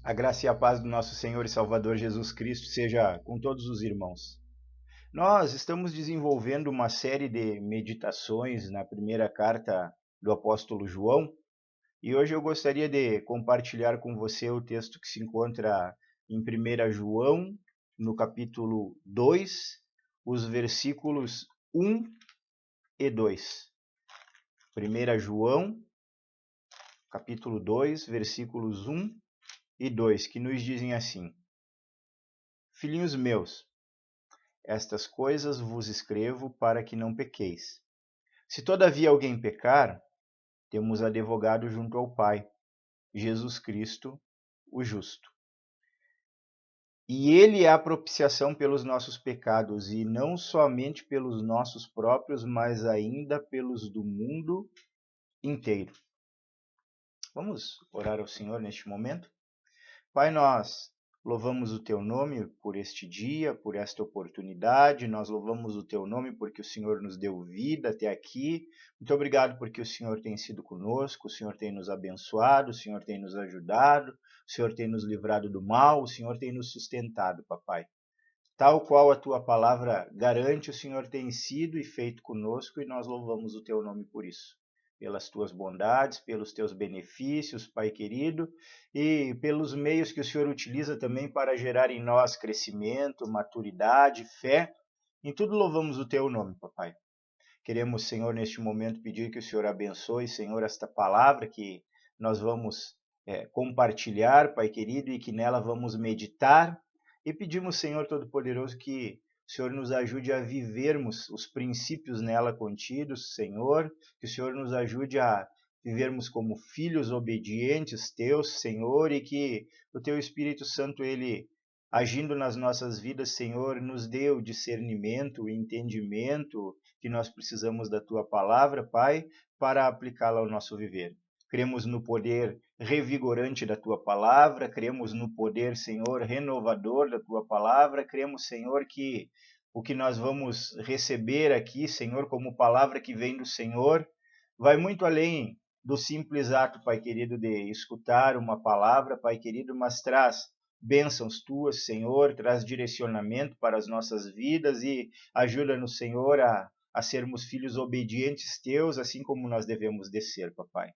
A graça e a paz do nosso Senhor e Salvador Jesus Cristo seja com todos os irmãos. Nós estamos desenvolvendo uma série de meditações na primeira carta do apóstolo João, e hoje eu gostaria de compartilhar com você o texto que se encontra em 1 João, no capítulo 2, os versículos 1 e 2. 1 João, capítulo 2, versículos 1 e 2, que nos dizem assim: Filhinhos meus, estas coisas vos escrevo para que não pequeis. Se todavia alguém pecar, temos advogado junto ao Pai, Jesus Cristo, o justo. E ele é a propiciação pelos nossos pecados, e não somente pelos nossos próprios, mas ainda pelos do mundo inteiro. Vamos orar ao Senhor neste momento? Pai, nós louvamos o Teu nome por este dia, por esta oportunidade. Nós louvamos o Teu nome porque o Senhor nos deu vida até aqui. Muito obrigado porque o Senhor tem sido conosco, o Senhor tem nos abençoado, o Senhor tem nos ajudado, o Senhor tem nos livrado do mal, o Senhor tem nos sustentado, papai. Tal qual a Tua palavra garante, o Senhor tem sido e feito conosco e nós louvamos o Teu nome por isso. Pelas tuas bondades, pelos teus benefícios, Pai querido, e pelos meios que o Senhor utiliza também para gerar em nós crescimento, maturidade, fé. Em tudo louvamos o teu nome, papai. Queremos, Senhor, neste momento pedir que o Senhor abençoe, Senhor, esta palavra que nós vamos compartilhar, Pai querido, e que nela vamos meditar. E pedimos, Senhor Todo-Poderoso, que o Senhor nos ajude a vivermos os princípios nela contidos, Senhor, que o Senhor nos ajude a vivermos como filhos obedientes teus, Senhor, e que o teu Espírito Santo, ele, agindo nas nossas vidas, Senhor, nos dê o discernimento, o entendimento que nós precisamos da tua palavra, Pai, para aplicá-la ao nosso viver. Cremos no poder revigorante da tua palavra, cremos no poder, Senhor, renovador da tua palavra, cremos, Senhor, que o que nós vamos receber aqui, Senhor, como palavra que vem do Senhor, vai muito além do simples ato, Pai querido, de escutar uma palavra, Pai querido, mas traz bênçãos tuas, Senhor, traz direcionamento para as nossas vidas e ajuda-nos, Senhor, a sermos filhos obedientes teus, assim como nós devemos descer, papai.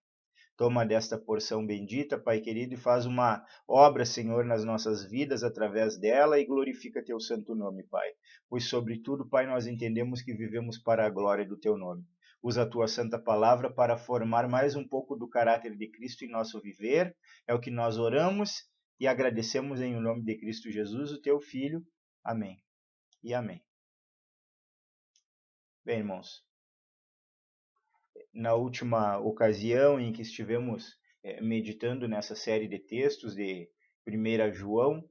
Toma desta porção bendita, Pai querido, e faz uma obra, Senhor, nas nossas vidas através dela e glorifica teu santo nome, Pai. Pois, sobretudo, Pai, nós entendemos que vivemos para a glória do teu nome. Usa a tua santa palavra para formar mais um pouco do caráter de Cristo em nosso viver. É o que nós oramos e agradecemos em nome de Cristo Jesus, o teu Filho. Amém e amém. Bem, irmãos, na última ocasião em que estivemos meditando nessa série de textos de 1 João,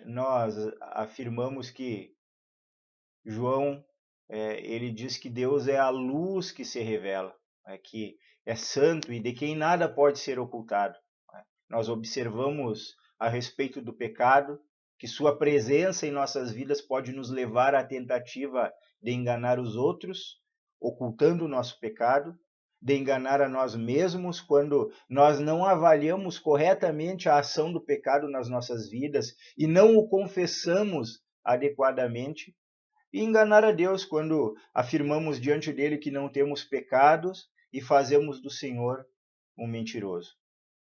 nós afirmamos que João ele diz que Deus é a luz que se revela, que é santo e de quem nada pode ser ocultado. Nós observamos a respeito do pecado que sua presença em nossas vidas pode nos levar à tentativa de enganar os outros, ocultando o nosso pecado, de enganar a nós mesmos quando nós não avaliamos corretamente a ação do pecado nas nossas vidas e não o confessamos adequadamente, e enganar a Deus quando afirmamos diante dele que não temos pecados e fazemos do Senhor um mentiroso.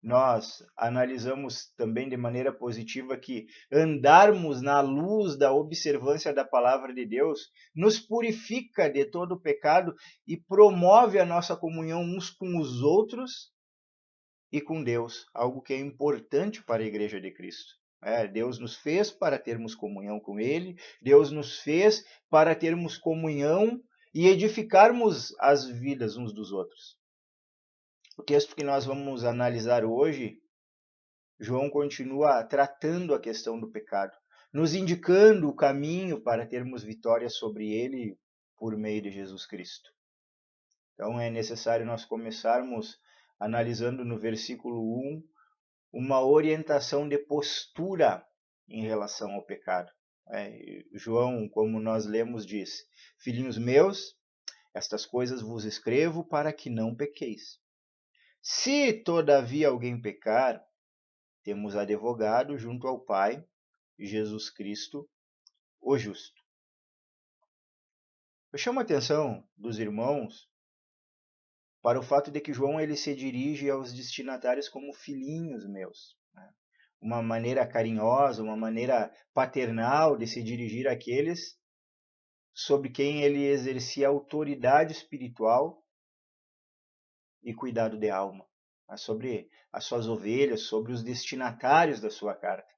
Nós analisamos também de maneira positiva que andarmos na luz da observância da palavra de Deus nos purifica de todo o pecado e promove a nossa comunhão uns com os outros e com Deus, algo que é importante para a Igreja de Cristo. Deus nos fez para termos comunhão com Ele, Deus nos fez para termos comunhão e edificarmos as vidas uns dos outros. O texto que nós vamos analisar hoje, João continua tratando a questão do pecado, nos indicando o caminho para termos vitória sobre ele por meio de Jesus Cristo. Então é necessário nós começarmos analisando no versículo 1 uma orientação de postura em relação ao pecado. João, como nós lemos, diz: Filhinhos meus, estas coisas vos escrevo para que não pequeis. Se todavia alguém pecar, temos advogado junto ao Pai, Jesus Cristo, o justo. Eu chamo a atenção dos irmãos para o fato de que João ele se dirige aos destinatários como filhinhos meus. Uma maneira carinhosa, uma maneira paternal de se dirigir àqueles sobre quem ele exercia autoridade espiritual e cuidado de alma, sobre as suas ovelhas, sobre os destinatários da sua carta.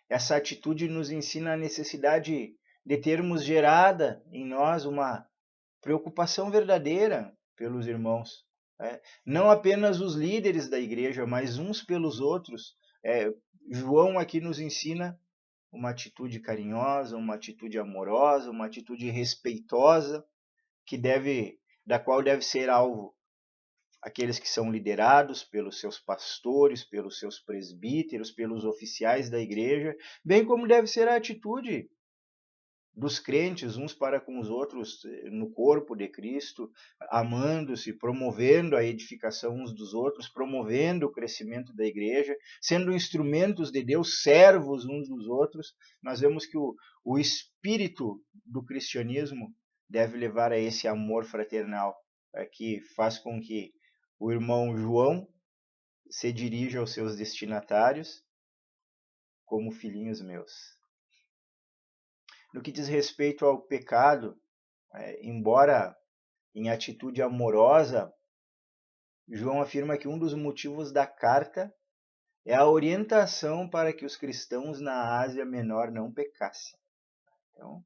Essa atitude nos ensina a necessidade de termos gerada em nós uma preocupação verdadeira pelos irmãos. Não apenas os líderes da igreja, mas uns pelos outros. João aqui nos ensina uma atitude carinhosa, uma atitude amorosa, uma atitude respeitosa, da qual deve ser alvo aqueles que são liderados pelos seus pastores, pelos seus presbíteros, pelos oficiais da igreja, bem como deve ser a atitude dos crentes uns para com os outros no corpo de Cristo, amando-se, promovendo a edificação uns dos outros, promovendo o crescimento da igreja, sendo instrumentos de Deus, servos uns dos outros. Nós vemos que o espírito do cristianismo deve levar a esse amor fraternal, que faz com que o irmão João se dirija aos seus destinatários como filhinhos meus. No que diz respeito ao pecado, embora em atitude amorosa, João afirma que um dos motivos da carta é a orientação para que os cristãos na Ásia Menor não pecassem. Então,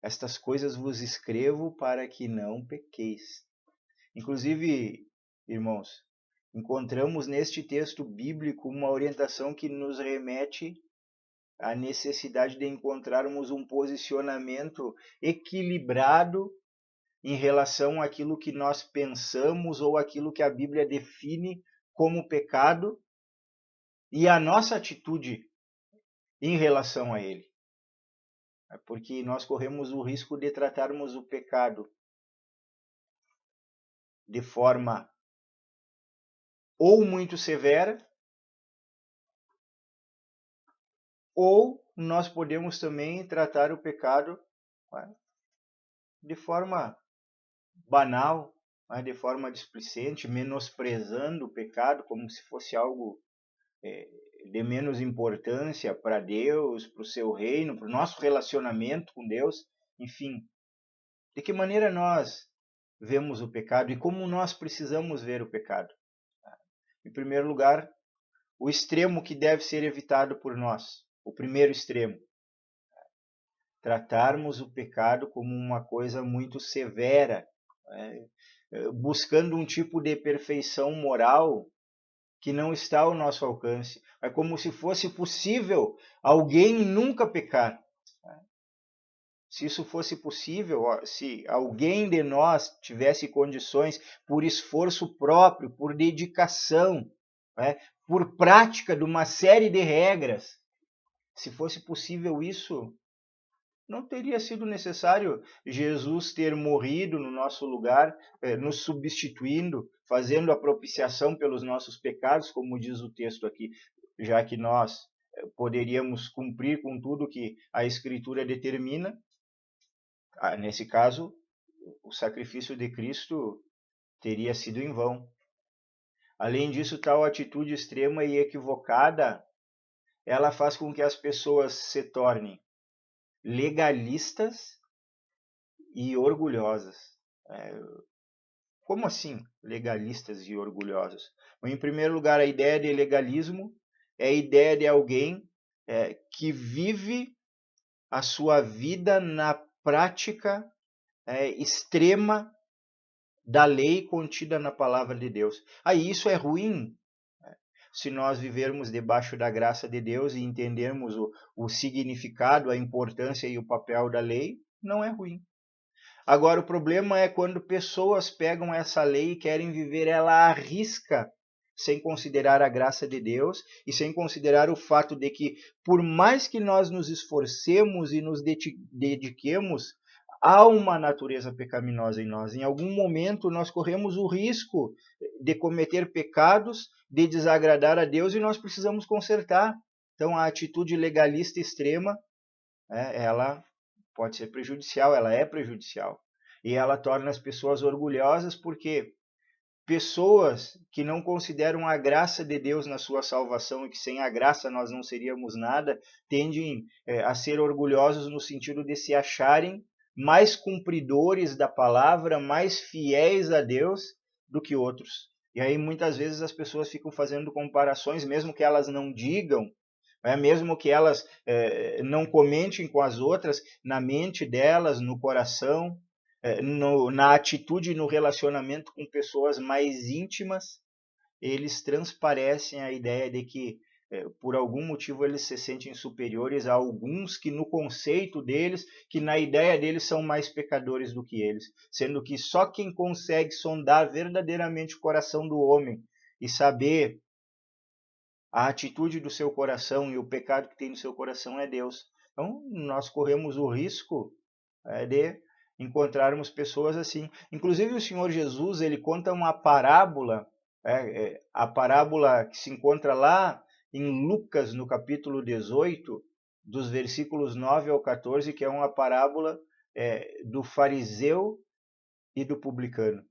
estas coisas vos escrevo para que não pequeis. Inclusive, irmãos, encontramos neste texto bíblico uma orientação que nos remete à necessidade de encontrarmos um posicionamento equilibrado em relação àquilo que nós pensamos ou aquilo que a Bíblia define como pecado e a nossa atitude em relação a ele. Porque nós corremos o risco de tratarmos o pecado de forma ou muito severa, ou nós podemos também tratar o pecado de forma banal, de forma displicente, menosprezando o pecado como se fosse algo de menos importância para Deus, para o seu reino, para o nosso relacionamento com Deus. Enfim, de que maneira nós vemos o pecado e como nós precisamos ver o pecado? Em primeiro lugar, o extremo que deve ser evitado por nós, o primeiro extremo, tratarmos o pecado como uma coisa muito severa, buscando um tipo de perfeição moral que não está ao nosso alcance. É como se fosse possível alguém nunca pecar. Se isso fosse possível, se alguém de nós tivesse condições, por esforço próprio, por dedicação, por prática de uma série de regras, se fosse possível isso, não teria sido necessário Jesus ter morrido no nosso lugar, nos substituindo, fazendo a propiciação pelos nossos pecados, como diz o texto aqui, já que nós poderíamos cumprir com tudo que a Escritura determina. Nesse caso, o sacrifício de Cristo teria sido em vão. Além disso, tal atitude extrema e equivocada, ela faz com que as pessoas se tornem legalistas e orgulhosas. Como assim, legalistas e orgulhosos? Em primeiro lugar, a ideia de legalismo é a ideia de alguém que vive a sua vida na prática extrema da lei contida na palavra de Deus. Isso é ruim. Se nós vivermos debaixo da graça de Deus e entendermos o significado, a importância e o papel da lei, não é ruim. Agora, o problema é quando pessoas pegam essa lei e querem viver ela à risca, sem considerar a graça de Deus e sem considerar o fato de que, por mais que nós nos esforcemos e nos dediquemos há uma natureza pecaminosa em nós. Em algum momento nós corremos o risco de cometer pecados, de desagradar a Deus e nós precisamos consertar. Então a atitude legalista extrema, ela pode ser prejudicial, ela é prejudicial. E ela torna as pessoas orgulhosas porque pessoas que não consideram a graça de Deus na sua salvação e que sem a graça nós não seríamos nada, tendem a ser orgulhosos no sentido de se acharem mais cumpridores da palavra, mais fiéis a Deus do que outros. E aí muitas vezes as pessoas ficam fazendo comparações, mesmo que elas não digam, mesmo que elas não comentem com as outras, na mente delas, no coração, na atitude e no relacionamento com pessoas mais íntimas, eles transparecem a ideia de que, por algum motivo, eles se sentem superiores a alguns que, no conceito deles, que na ideia deles, são mais pecadores do que eles. Sendo que só quem consegue sondar verdadeiramente o coração do homem e saber a atitude do seu coração e o pecado que tem no seu coração é Deus. Então, nós corremos o risco de encontrarmos pessoas assim. Inclusive, o Senhor Jesus, ele conta uma parábola, a parábola que se encontra lá em Lucas, no capítulo 18, dos versículos 9 ao 14, que é uma parábola do fariseu e do publicano.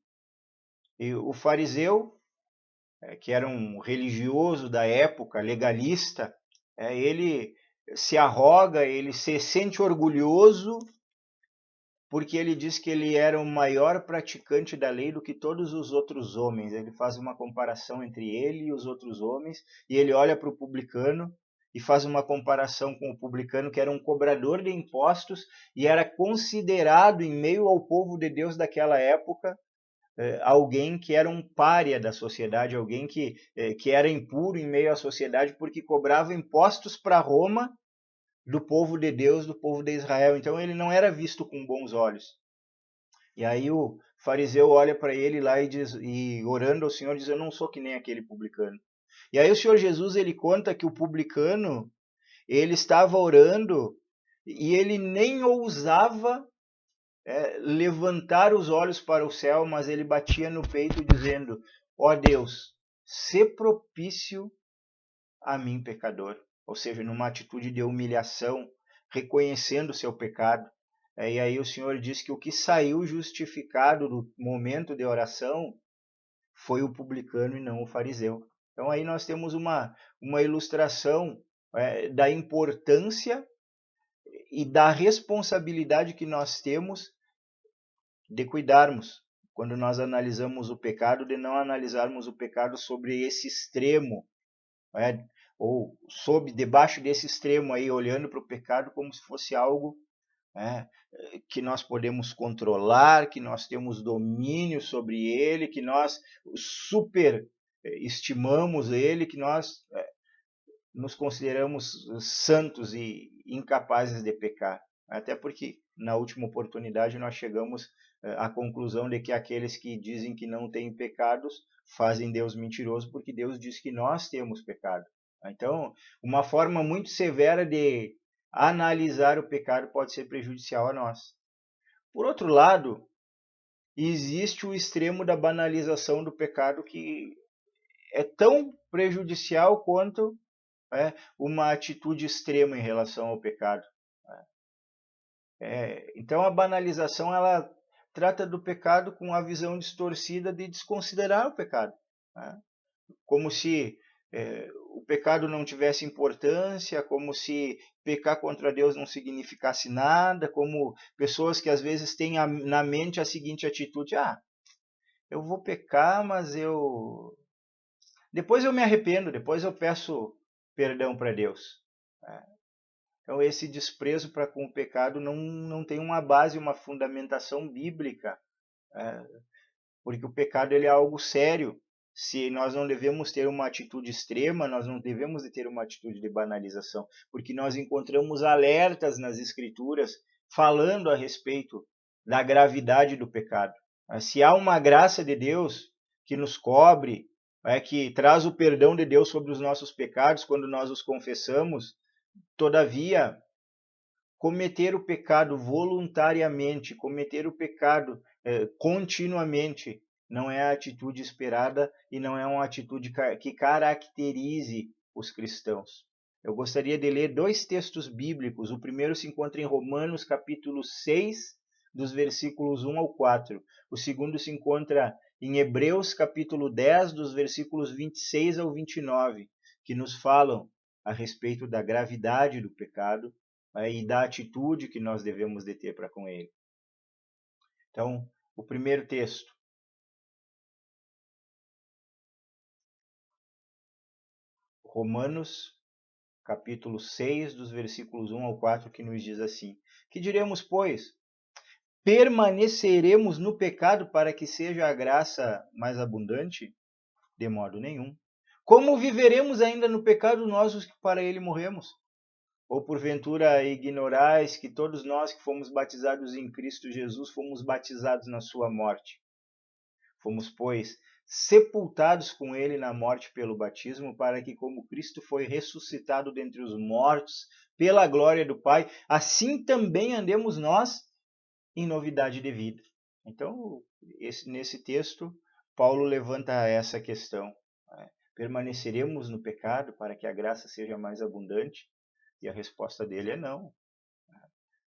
E o fariseu, que era um religioso da época, legalista, ele se arroga, ele se sente orgulhoso porque ele diz que ele era o maior praticante da lei do que todos os outros homens. Ele faz uma comparação entre ele e os outros homens, e ele olha para o publicano e faz uma comparação com o publicano, que era um cobrador de impostos e era considerado, em meio ao povo de Deus daquela época, alguém que era um pária da sociedade, alguém que era impuro em meio à sociedade, porque cobrava impostos para Roma do povo de Deus, do povo de Israel. Então ele não era visto com bons olhos. E aí o fariseu olha para ele lá e diz, e orando ao Senhor, diz: eu não sou que nem aquele publicano. E aí o Senhor Jesus, ele conta que o publicano, ele estava orando e ele nem ousava levantar os olhos para o céu, mas ele batia no peito dizendo: ó Deus, sê propício a mim, pecador. Ou seja, numa atitude de humilhação, reconhecendo o seu pecado. E aí o Senhor diz que o que saiu justificado do momento de oração foi o publicano e não o fariseu. Então aí nós temos uma ilustração da importância e da responsabilidade que nós temos de cuidarmos, quando nós analisamos o pecado, de não analisarmos o pecado sobre esse extremo, ou debaixo desse extremo aí, olhando para o pecado como se fosse algo que nós podemos controlar, que nós temos domínio sobre ele, que nós super estimamos ele, que nós nos consideramos santos e incapazes de pecar. Até porque, na última oportunidade, nós chegamos à conclusão de que aqueles que dizem que não têm pecados fazem Deus mentiroso, porque Deus diz que nós temos pecado. Então, uma forma muito severa de analisar o pecado pode ser prejudicial a nós. Por outro lado, existe o extremo da banalização do pecado, que é tão prejudicial quanto uma atitude extrema em relação ao pecado. Então a banalização, ela trata do pecado com a visão distorcida de desconsiderar o pecado, como se o pecado não tivesse importância, como se pecar contra Deus não significasse nada, como pessoas que às vezes têm na mente a seguinte atitude: eu vou pecar, mas depois eu me arrependo, depois eu peço perdão para Deus. Então esse desprezo para com o pecado não tem uma base, uma fundamentação bíblica, porque o pecado ele é algo sério. Se nós não devemos ter uma atitude extrema, nós não devemos ter uma atitude de banalização, porque nós encontramos alertas nas Escrituras falando a respeito da gravidade do pecado. Se há uma graça de Deus que nos cobre, que traz o perdão de Deus sobre os nossos pecados quando nós os confessamos, todavia, cometer o pecado voluntariamente, cometer o pecado continuamente, não é a atitude esperada e não é uma atitude que caracterize os cristãos. Eu gostaria de ler 2 textos bíblicos. O primeiro se encontra em Romanos, capítulo 6, dos versículos 1 ao 4. O segundo se encontra em Hebreus, capítulo 10, dos versículos 26 ao 29, que nos falam a respeito da gravidade do pecado e da atitude que nós devemos de ter para com ele. Então, o primeiro texto. Romanos, capítulo 6, dos versículos 1 ao 4, que nos diz assim: Que diremos, pois? Permaneceremos no pecado para que seja a graça mais abundante? De modo nenhum. Como viveremos ainda no pecado nós os que para ele morremos? Ou porventura ignorais que todos nós que fomos batizados em Cristo Jesus fomos batizados na sua morte? Fomos, pois, sepultados com ele na morte pelo batismo, para que, como Cristo foi ressuscitado dentre os mortos pela glória do Pai, assim também andemos nós em novidade de vida. Então, nesse texto, Paulo levanta essa questão. Permaneceremos no pecado para que a graça seja mais abundante? E a resposta dele é não.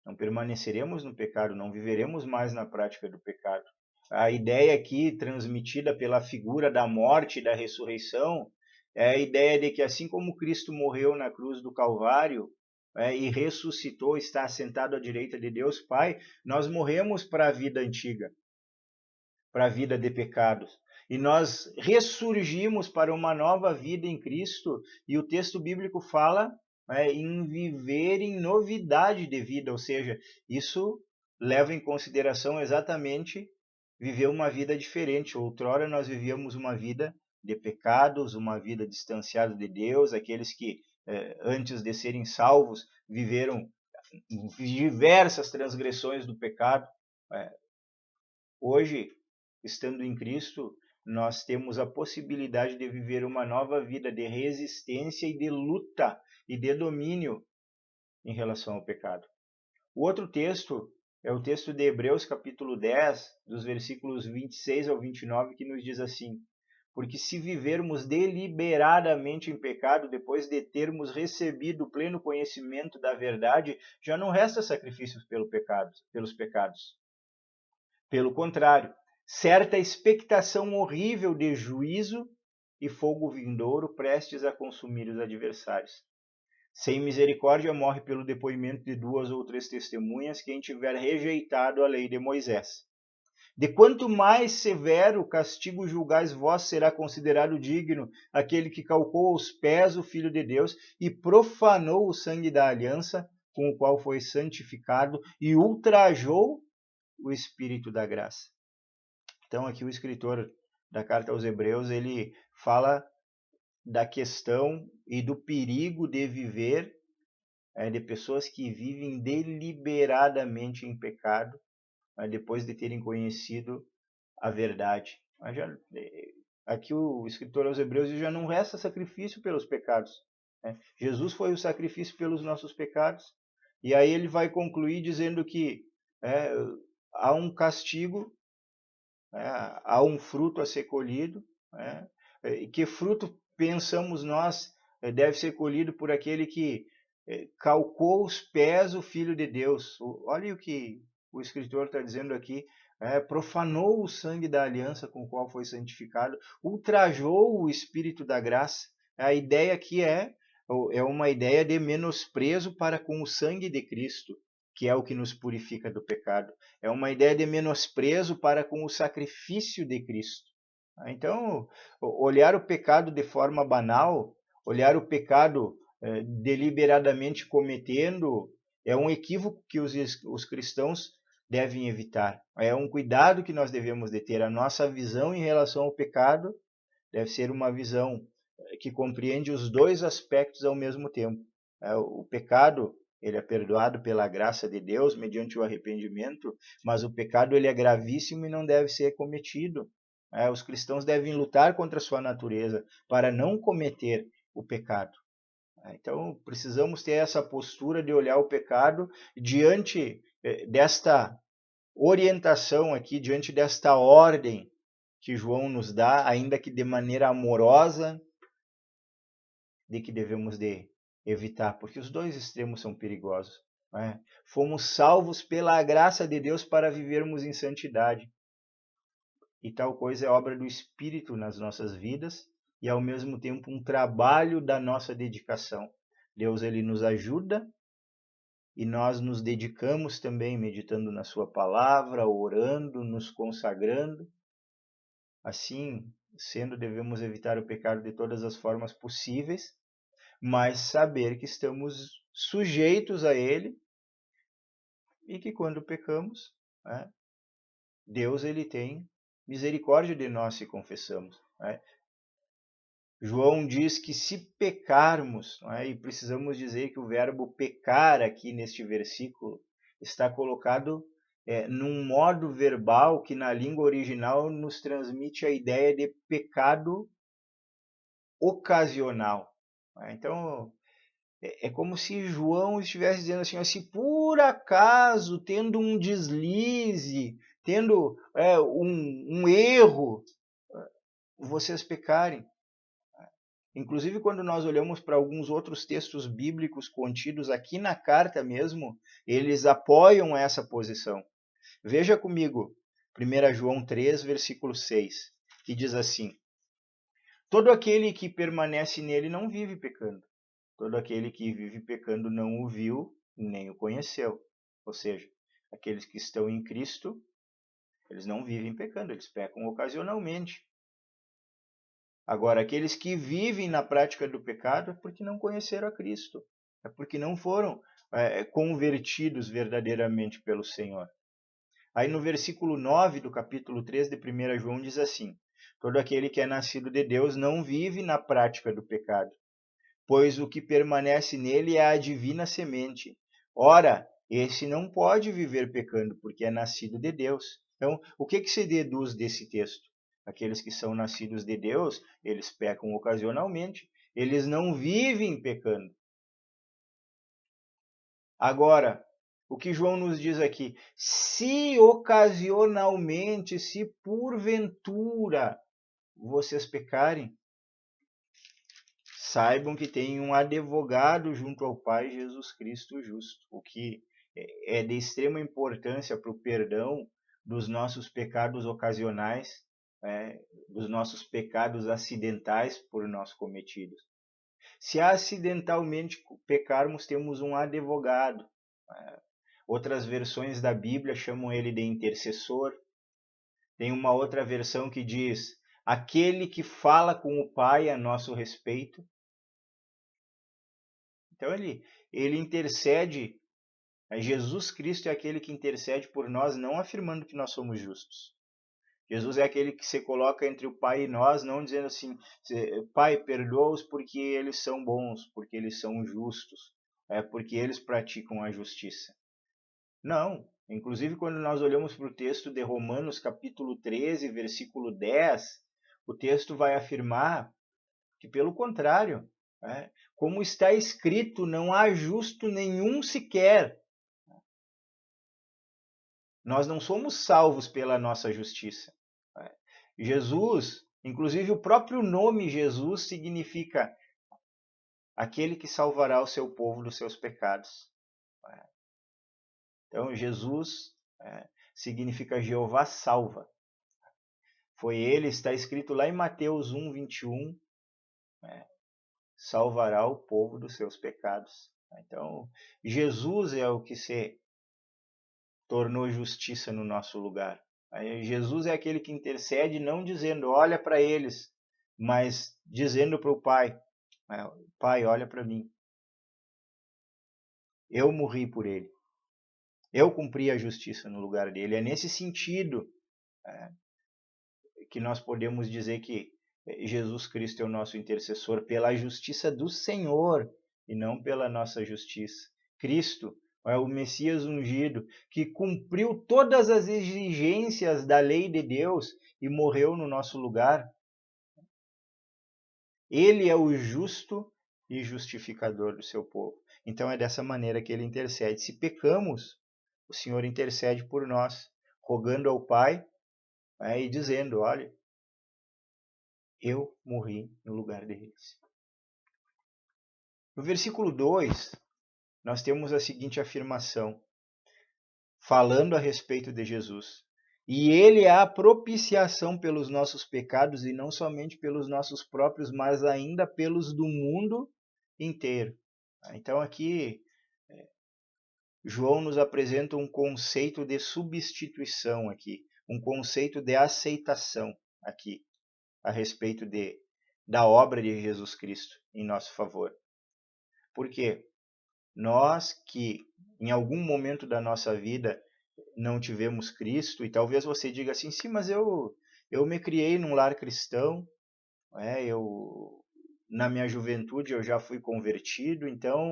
Não permaneceremos no pecado, não viveremos mais na prática do pecado. A ideia aqui, transmitida pela figura da morte e da ressurreição, é a ideia de que assim como Cristo morreu na cruz do Calvário e ressuscitou, está assentado à direita de Deus Pai, nós morremos para a vida antiga, para a vida de pecados. E nós ressurgimos para uma nova vida em Cristo, e o texto bíblico fala em viver em novidade de vida, ou seja, isso leva em consideração exatamente viver uma vida diferente. Outrora nós vivíamos uma vida de pecados, uma vida distanciada de Deus, aqueles que antes de serem salvos viveram diversas transgressões do pecado. Hoje, estando em Cristo, nós temos a possibilidade de viver uma nova vida de resistência e de luta e de domínio em relação ao pecado. O outro texto é o texto de Hebreus, capítulo 10, dos versículos 26 ao 29, que nos diz assim: Porque se vivermos deliberadamente em pecado, depois de termos recebido o pleno conhecimento da verdade, já não resta sacrifícios pelos pecados. Pelo contrário, certa expectação horrível de juízo e fogo vindouro prestes a consumir os adversários. Sem misericórdia morre pelo depoimento de 2 ou 3 testemunhas quem tiver rejeitado a lei de Moisés. De quanto mais severo castigo julgais vós, será considerado digno aquele que calcou aos pés o Filho de Deus e profanou o sangue da aliança, com o qual foi santificado, e ultrajou o Espírito da graça. Então aqui o escritor da carta aos Hebreus, ele fala da questão e do perigo de viver, de pessoas que vivem deliberadamente em pecado, depois de terem conhecido a verdade. Aqui o escritor aos Hebreus já não resta sacrifício pelos pecados. Jesus foi o sacrifício pelos nossos pecados. E aí ele vai concluir dizendo que há um castigo, há um fruto a ser colhido. E que fruto pensamos nós deve ser colhido por aquele que calcou os pés o Filho de Deus? Olha o que o escritor está dizendo aqui. Profanou o sangue da aliança com o qual foi santificado, ultrajou o Espírito da graça. A ideia aqui é uma ideia de menosprezo para com o sangue de Cristo, que é o que nos purifica do pecado. É uma ideia de menosprezo para com o sacrifício de Cristo. Então, olhar o pecado de forma banal, olhar o pecado deliberadamente cometendo, é um equívoco que os cristãos devem evitar. É um cuidado que nós devemos de ter. A nossa visão em relação ao pecado deve ser uma visão que compreende os dois aspectos ao mesmo tempo. O pecado, ele é perdoado pela graça de Deus mediante o arrependimento, mas o pecado ele é gravíssimo e não deve ser cometido. Os cristãos devem lutar contra a sua natureza para não cometer o pecado. Então, precisamos ter essa postura de olhar o pecado diante desta orientação aqui, diante desta ordem que João nos dá, ainda que de maneira amorosa, de que devemos de evitar, porque os dois extremos são perigosos. Né? Fomos salvos pela graça de Deus para vivermos em santidade. E tal coisa é obra do Espírito nas nossas vidas e, ao mesmo tempo, um trabalho da nossa dedicação. Deus ele nos ajuda e nós nos dedicamos também, meditando na sua palavra, orando, nos consagrando. Assim, sendo, devemos evitar o pecado de todas as formas possíveis, mas saber que estamos sujeitos a ele e que quando pecamos, né, Deus ele tem misericórdia de nós se confessamos. Né? João diz que se pecarmos, né, e precisamos dizer que o verbo pecar aqui neste versículo está colocado num modo verbal que na língua original nos transmite a ideia de pecado ocasional. Né? Então, é como se João estivesse dizendo assim, se por acaso, tendo um deslize, tendo um erro, vocês pecarem. Inclusive, quando nós olhamos para alguns outros textos bíblicos contidos aqui na carta mesmo, eles apoiam essa posição. Veja comigo, 1 João 3, versículo 6, que diz assim: todo aquele que permanece nele não vive pecando. Todo aquele que vive pecando não o viu, nem o conheceu. Ou seja, aqueles que estão em Cristo, eles não vivem pecando, eles pecam ocasionalmente. Agora, aqueles que vivem na prática do pecado é porque não conheceram a Cristo, é porque não foram convertidos verdadeiramente pelo Senhor. Aí no versículo 9 do capítulo 3 de 1 João diz assim: todo aquele que é nascido de Deus não vive na prática do pecado, pois o que permanece nele é a divina semente. Ora, esse não pode viver pecando, porque é nascido de Deus. Então, o que se deduz desse texto? Aqueles que são nascidos de Deus, eles pecam ocasionalmente, eles não vivem pecando. Agora, o que João nos diz aqui, se ocasionalmente, se porventura vocês pecarem, saibam que tem um advogado junto ao Pai, Jesus Cristo justo, o que é de extrema importância para o perdão dos nossos pecados ocasionais, dos nossos pecados acidentais por nós cometidos. Se acidentalmente pecarmos, temos um advogado. Outras versões da Bíblia chamam ele de intercessor. Tem uma outra versão que diz aquele que fala com o Pai a nosso respeito. Então ele intercede, Jesus Cristo é aquele que intercede por nós, não afirmando que nós somos justos. Jesus é aquele que se coloca entre o Pai e nós, não dizendo assim, Pai, perdoa-os porque eles são bons, porque eles são justos, porque eles praticam a justiça. Não, inclusive quando nós olhamos para o texto de Romanos capítulo 13, versículo 10, o texto vai afirmar que pelo contrário, como está escrito, não há justo nenhum sequer. Nós não somos salvos pela nossa justiça. Jesus, inclusive o próprio nome Jesus significa aquele que salvará o seu povo dos seus pecados. Então Jesus significa Jeová salva. Foi ele, está escrito lá em Mateus 1, 21, salvará o povo dos seus pecados. Então Jesus é o que se tornou justiça no nosso lugar. Jesus é aquele que intercede, não dizendo, olha para eles, mas dizendo para o Pai, Pai, olha para mim. Eu morri por ele. Eu cumpri a justiça no lugar dele. É nesse sentido que nós podemos dizer que Jesus Cristo é o nosso intercessor pela justiça do Senhor e não pela nossa justiça. Cristo é o Messias ungido, que cumpriu todas as exigências da lei de Deus e morreu no nosso lugar. Ele é o justo e justificador do seu povo. Então é dessa maneira que ele intercede. Se pecamos, o Senhor intercede por nós, rogando ao Pai, e dizendo: olha, eu morri no lugar deles. No versículo 2, nós temos a seguinte afirmação, falando a respeito de Jesus. E ele é a propiciação pelos nossos pecados, e não somente pelos nossos próprios, mas ainda pelos do mundo inteiro. Então aqui João nos apresenta um conceito de substituição aqui, um conceito de aceitação aqui, a respeito da obra de Jesus Cristo em nosso favor. Por quê? Nós que em algum momento da nossa vida não tivemos Cristo, e talvez você diga assim, sim, mas eu me criei num lar cristão, na minha juventude eu já fui convertido, então,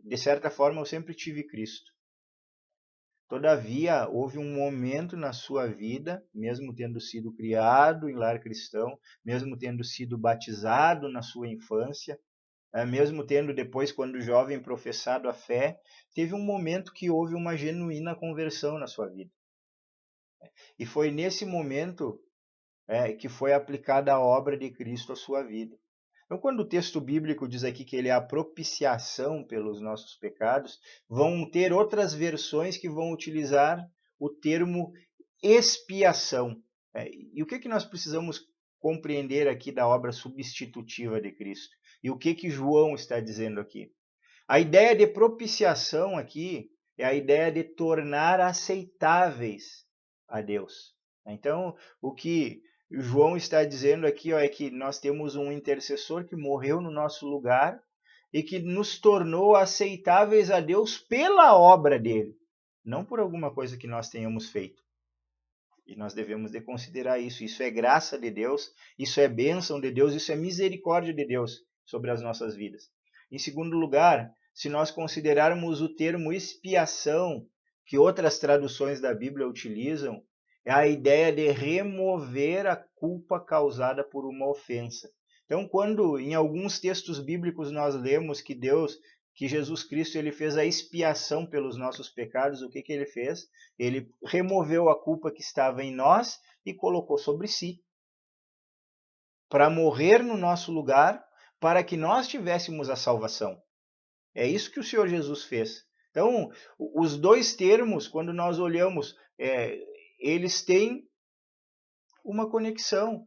de certa forma, eu sempre tive Cristo. Todavia, houve um momento na sua vida, mesmo tendo sido criado em lar cristão, mesmo tendo sido batizado na sua infância, mesmo tendo depois, quando jovem, professado a fé, teve um momento que houve uma genuína conversão na sua vida. E foi nesse momento que foi aplicada a obra de Cristo à sua vida. Então, quando o texto bíblico diz aqui que ele é a propiciação pelos nossos pecados, vão ter outras versões que vão utilizar o termo expiação. E o que nós precisamos compreender aqui da obra substitutiva de Cristo? E o que João está dizendo aqui? A ideia de propiciação aqui é a ideia de tornar aceitáveis a Deus. Então, o que João está dizendo aqui é que nós temos um intercessor que morreu no nosso lugar e que nos tornou aceitáveis a Deus pela obra dele, não por alguma coisa que nós tenhamos feito. E nós devemos de considerar isso. Isso é graça de Deus, isso é bênção de Deus, isso é misericórdia de Deus sobre as nossas vidas. Em segundo lugar, se nós considerarmos o termo expiação, que outras traduções da Bíblia utilizam, é a ideia de remover a culpa causada por uma ofensa. Então, quando em alguns textos bíblicos nós lemos que Jesus Cristo ele fez a expiação pelos nossos pecados, o que ele fez? Ele removeu a culpa que estava em nós e colocou sobre si, para morrer no nosso lugar, para que nós tivéssemos a salvação. É isso que o Senhor Jesus fez. Então, os dois termos, quando nós olhamos, eles têm uma conexão.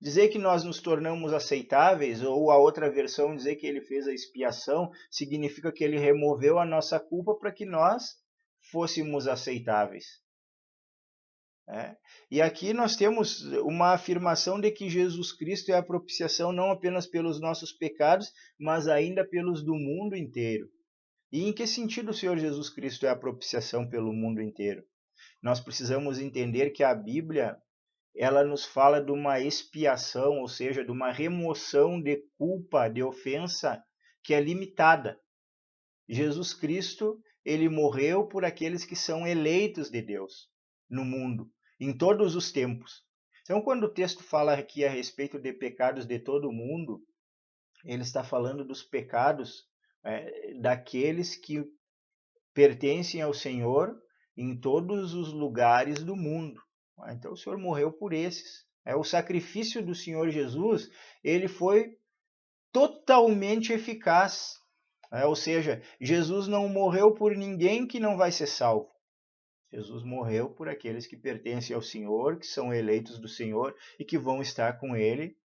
Dizer que nós nos tornamos aceitáveis, ou a outra versão dizer que ele fez a expiação, significa que ele removeu a nossa culpa para que nós fôssemos aceitáveis. E aqui nós temos uma afirmação de que Jesus Cristo é a propiciação não apenas pelos nossos pecados, mas ainda pelos do mundo inteiro. E em que sentido o Senhor Jesus Cristo é a propiciação pelo mundo inteiro? Nós precisamos entender que a Bíblia ela nos fala de uma expiação, ou seja, de uma remoção de culpa, de ofensa, que é limitada. Jesus Cristo, ele morreu por aqueles que são eleitos de Deus no mundo, em todos os tempos. Então, quando o texto fala aqui a respeito de pecados de todo mundo, ele está falando dos pecados daqueles que pertencem ao Senhor em todos os lugares do mundo. Então o Senhor morreu por esses. O sacrifício do Senhor Jesus, ele foi totalmente eficaz. Ou seja, Jesus não morreu por ninguém que não vai ser salvo. Jesus morreu por aqueles que pertencem ao Senhor, que são eleitos do Senhor e que vão estar com Ele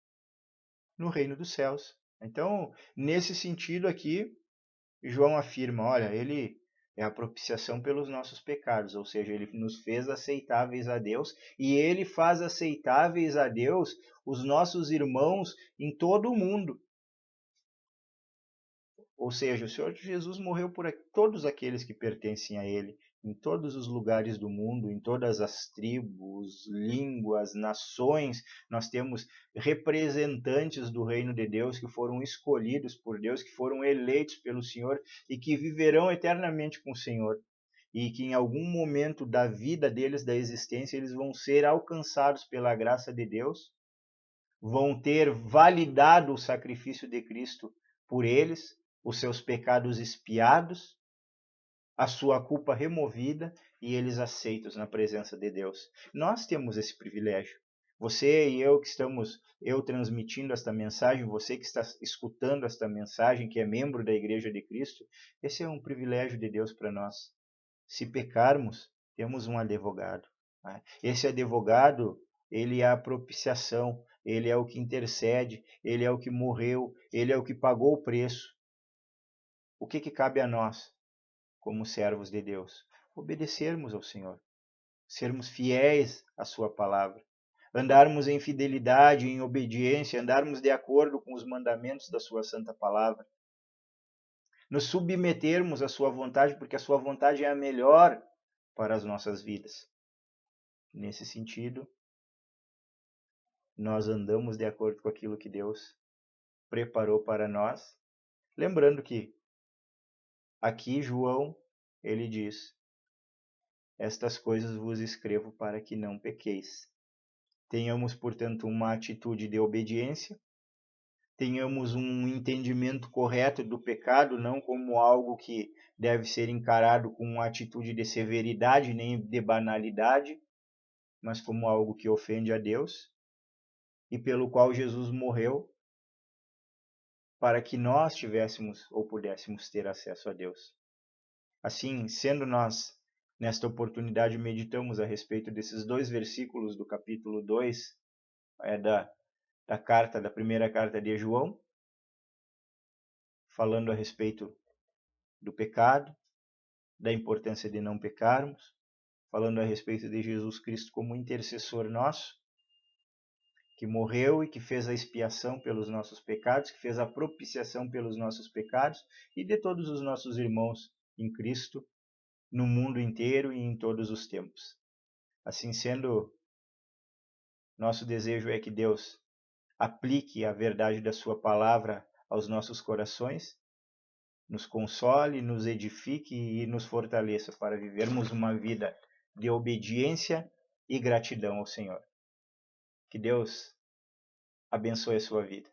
no reino dos céus. Então, nesse sentido aqui, João afirma, olha, ele é a propiciação pelos nossos pecados, ou seja, ele nos fez aceitáveis a Deus e ele faz aceitáveis a Deus os nossos irmãos em todo o mundo. Ou seja, o Senhor Jesus morreu por todos aqueles que pertencem a ele, em todos os lugares do mundo, em todas as tribos, línguas, nações. Nós temos representantes do reino de Deus que foram escolhidos por Deus, que foram eleitos pelo Senhor e que viverão eternamente com o Senhor. E que em algum momento da vida deles, da existência, eles vão ser alcançados pela graça de Deus, vão ter validado o sacrifício de Cristo por eles, os seus pecados expiados, a sua culpa removida e eles aceitos na presença de Deus. Nós temos esse privilégio. Você e eu que estamos, eu transmitindo esta mensagem, você que está escutando esta mensagem, que é membro da Igreja de Cristo, esse é um privilégio de Deus para nós. Se pecarmos, temos um advogado. Esse advogado, ele é a propiciação, ele é o que intercede, ele é o que morreu, ele é o que pagou o preço. O que cabe a nós, como servos de Deus? Obedecermos ao Senhor, sermos fiéis à sua palavra, andarmos em fidelidade, em obediência, andarmos de acordo com os mandamentos da sua santa palavra, nos submetermos à sua vontade, porque a sua vontade é a melhor para as nossas vidas. Nesse sentido, nós andamos de acordo com aquilo que Deus preparou para nós. Lembrando que aqui João, ele diz: estas coisas vos escrevo para que não pequeis. Tenhamos, portanto, uma atitude de obediência, tenhamos um entendimento correto do pecado, não como algo que deve ser encarado com uma atitude de severidade nem de banalidade, mas como algo que ofende a Deus e pelo qual Jesus morreu para que nós tivéssemos ou pudéssemos ter acesso a Deus. Assim, sendo nós, nesta oportunidade, meditamos a respeito desses 2 versículos do capítulo 2 da primeira carta de João, falando a respeito do pecado, da importância de não pecarmos, falando a respeito de Jesus Cristo como intercessor nosso, que morreu e que fez a expiação pelos nossos pecados, que fez a propiciação pelos nossos pecados e de todos os nossos irmãos em Cristo, no mundo inteiro e em todos os tempos. Assim sendo, nosso desejo é que Deus aplique a verdade da sua palavra aos nossos corações, nos console, nos edifique e nos fortaleça para vivermos uma vida de obediência e gratidão ao Senhor. Que Deus abençoe a sua vida.